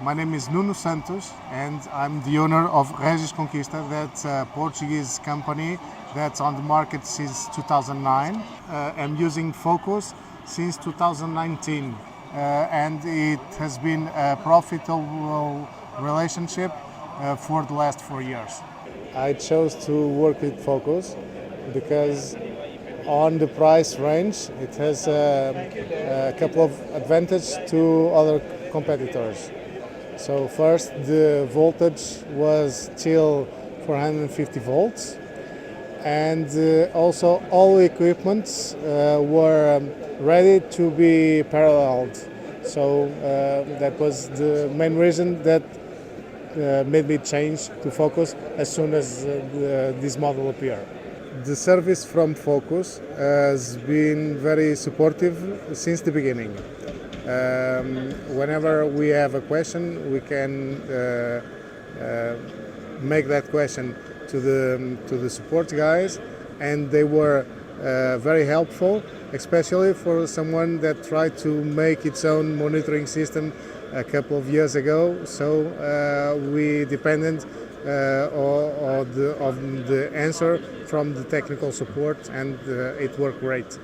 My name is Nuno Santos and I'm the owner of RegisConquista. That's a Portuguese company that's on the market since 2009. I'm using Phocos since 2019 and it has been a profitable relationship for the last 4 years. I chose to work with Phocos because on the price range it has a couple of advantages to other competitors. So first, the voltage was still 450 volts, and also all equipments were ready to be paralleled. So that was the main reason that made me change to Phocos as soon as this model appeared. The service from Phocos has been very supportive since the beginning. Whenever we have a question, we can make that question to the support guys, and they were very helpful, especially for someone that tried to make its own monitoring system a couple of years ago. So we depended on the answer from the technical support, and it worked great.